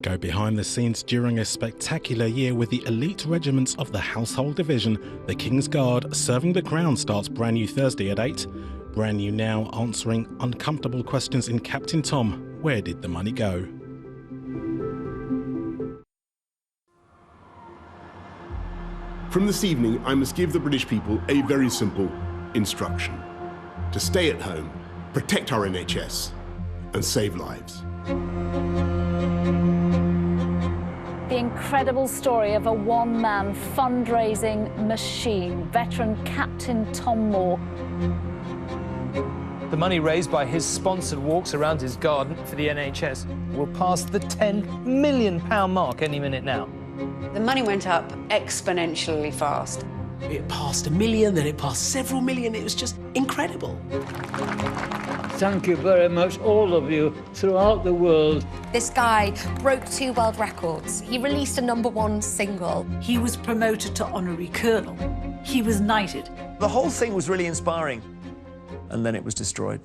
Go behind the scenes during a spectacular year with the elite regiments of the Household Division. The King's Guard Serving the Crown starts brand new Thursday at 8. Brand new now, answering uncomfortable questions in Captain Tom. Where did the money go? From this evening, I must give the British people a very simple instruction: to stay at home, protect our NHS, and save lives. The incredible story of a one-man fundraising machine, veteran Captain Tom Moore. The money raised by his sponsored walks around his garden for the NHS will pass the £10 million mark any minute now. The money went up exponentially fast. It passed 1 million, then it passed several million. It was just incredible. Thank you very much, all of you, throughout the world. This guy broke 2 world records. He released a #1 single. He was promoted to honorary colonel. He was knighted. The whole thing was really inspiring, and then it was destroyed.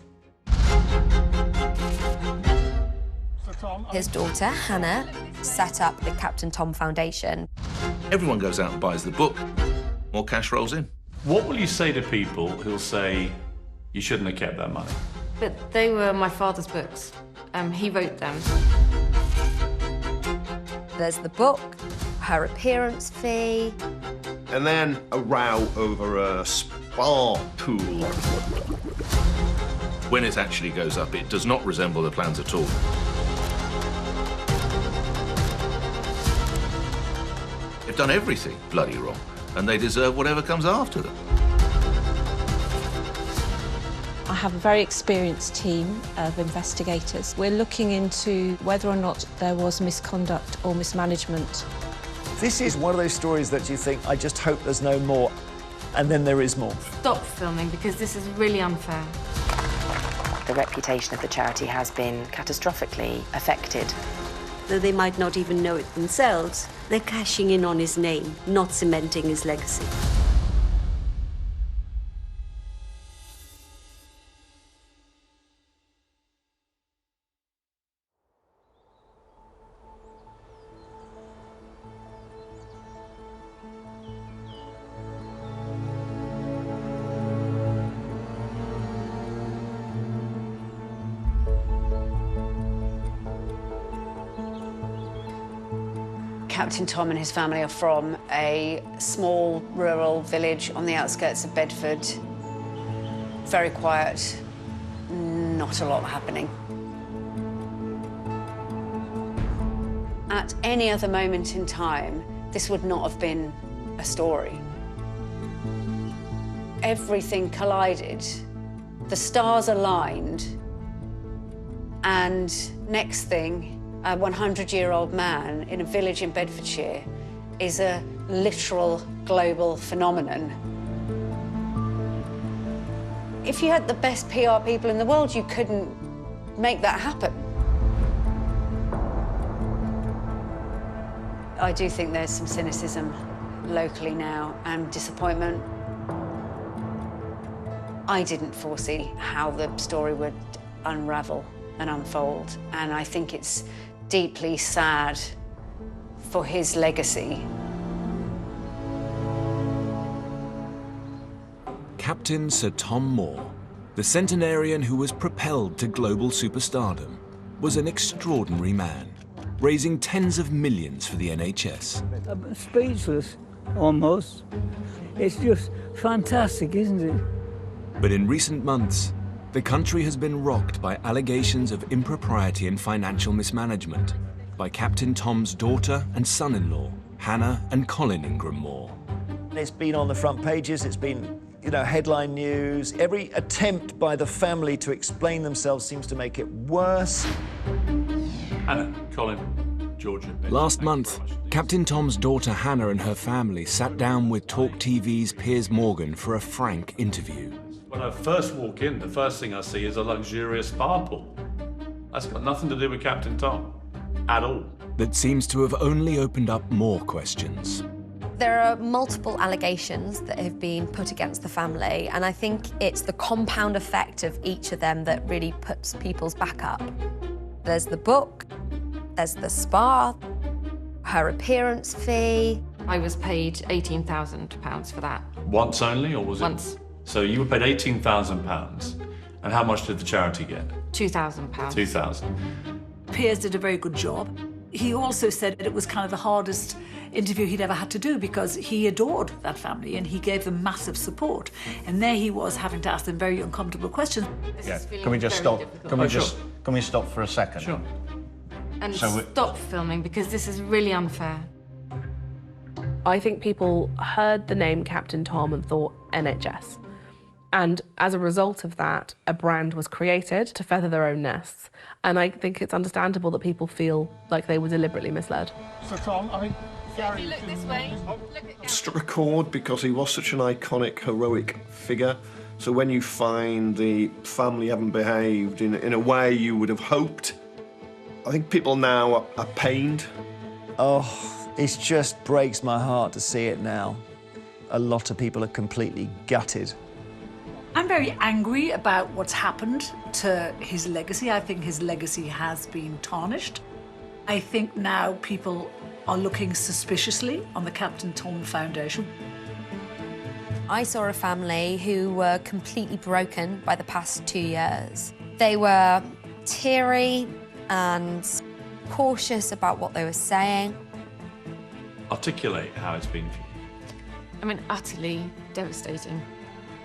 His daughter, Hannah, set up the Captain Tom Foundation. Everyone goes out and buys the book. More cash rolls in. What will you say to people who'll say you shouldn't have kept that money? But they were my father's books. He wrote them. There's the book, her appearance fee. And then a row over a spa pool. When it actually goes up, it does not resemble the plans at all. They've done everything bloody wrong, and they deserve whatever comes after them. I have a very experienced team of investigators. We're looking into whether or not there was misconduct or mismanagement. This is one of those stories that you think, I just hope there's no more, and then there is more. Stop filming, because this is really unfair. The reputation of the charity has been catastrophically affected. Though they might not even know it themselves, they're cashing in on his name, not cementing his legacy. Captain Tom and his family are from a small rural village on the outskirts of Bedford. Very quiet, not a lot happening. At any other moment in time, this would not have been a story. Everything collided, the stars aligned, and next thing, a 100-year-old man in a village in Bedfordshire is a literal global phenomenon. If you had the best PR people in the world, you couldn't make that happen. I do think there's some cynicism locally now and disappointment. I didn't foresee how the story would unravel and unfold, and I think it's deeply sad for his legacy. Captain Sir Tom Moore, the centenarian who was propelled to global superstardom, was an extraordinary man, raising tens of millions for the NHS. I'm speechless, almost. It's just fantastic, isn't it? But in recent months, the country has been rocked by allegations of impropriety and financial mismanagement by Captain Tom's daughter and son-in-law, Hannah and Colin Ingram Moore. It's been on the front pages, it's been, headline news. Every attempt by the family to explain themselves seems to make it worse. Hannah, Colin, Georgia. Last month, Captain Tom's daughter Hannah and her family sat down with Talk TV's Piers Morgan for a frank interview. When I first walk in, the first thing I see is a luxurious spa pool. That's got nothing to do with Captain Tom, at all. That seems to have only opened up more questions. There are multiple allegations that have been put against the family, and I think it's the compound effect of each of them that really puts people's back up. There's the book, There's the spa, her appearance fee. I was paid £18,000 for that. Once only, or was it? Once. So you were paid £18,000, and how much did the charity get? £2,000. £2,000. Piers did a very good job. He also said that it was kind of the hardest interview he'd ever had to do because he adored that family and he gave them massive support. And there he was having to ask them very uncomfortable questions. Yeah. Can we just stop? Can we stop for a second? Sure. And stop filming because this is really unfair. I think people heard the name Captain Tom and thought NHS. And as a result of that, a brand was created to feather their own nests. And I think it's understandable that people feel like they were deliberately misled. So Tom, I think Gary... Look this way. Struck a chord because he was such an iconic, heroic figure. So when you find the family haven't behaved in a way you would have hoped, I think people now are pained. Oh, it just breaks my heart to see it now. A lot of people are completely gutted. I'm very angry about what's happened to his legacy. I think his legacy has been tarnished. I think now people are looking suspiciously on the Captain Tom Foundation. I saw a family who were completely broken by the past 2 years. They were teary and cautious about what they were saying. Articulate how it's been for you. I mean, utterly devastating.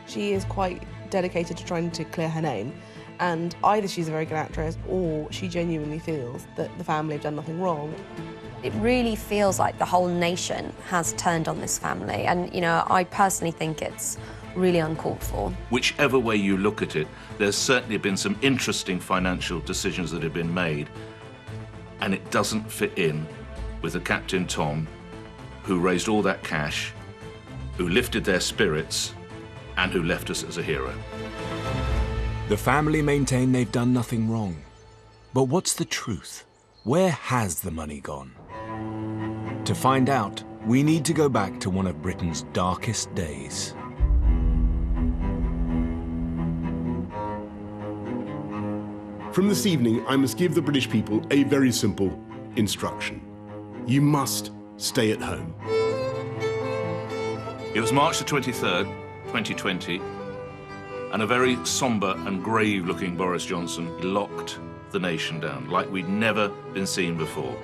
She is quite dedicated to trying to clear her name, and either she's a very good actress or she genuinely feels that the family have done nothing wrong. It really feels like the whole nation has turned on this family, and, you know, I personally think it's really uncalled for. Whichever way you look at it, there's certainly been some interesting financial decisions that have been made, and it doesn't fit in with the Captain Tom who raised all that cash, who lifted their spirits, and who left us as a hero. The family maintain they've done nothing wrong. But what's the truth? Where has the money gone? To find out, we need to go back to one of Britain's darkest days. From this evening, I must give the British people a very simple instruction. You must stay at home. It was March the 23rd, 2020, and a very sombre and grave-looking Boris Johnson locked the nation down like we'd never been seen before.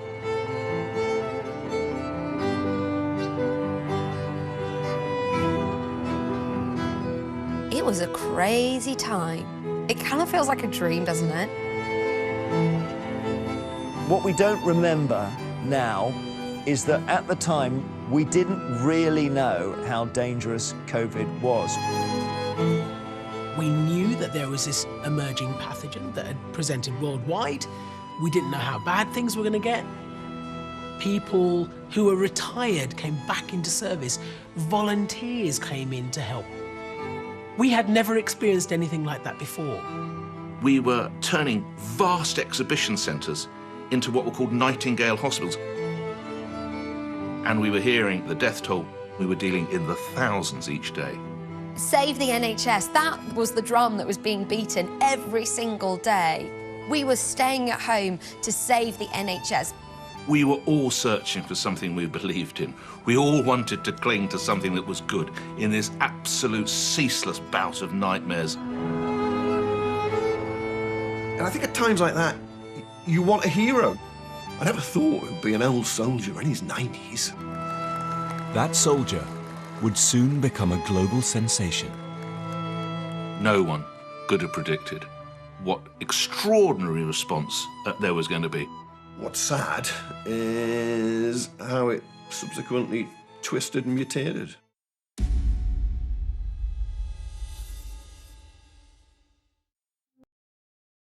It was a crazy time. It kind of feels like a dream, doesn't it? What we don't remember now is that at the time, we didn't really know how dangerous COVID was. We knew that there was this emerging pathogen that had presented worldwide. We didn't know how bad things were going to get. People who were retired came back into service. Volunteers came in to help. We had never experienced anything like that before. We were turning vast exhibition centres into what were called Nightingale hospitals. And we were hearing the death toll. We were dealing in the thousands each day. Save the NHS, that was the drum that was being beaten every single day. We were staying at home to save the NHS. We were all searching for something we believed in. We all wanted to cling to something that was good in this absolute ceaseless bout of nightmares. And I think at times like that, you want a hero. I never thought it would be an old soldier in his 90s. That soldier would soon become a global sensation. No one could have predicted what extraordinary response there was going to be. What's sad is how it subsequently twisted and mutated.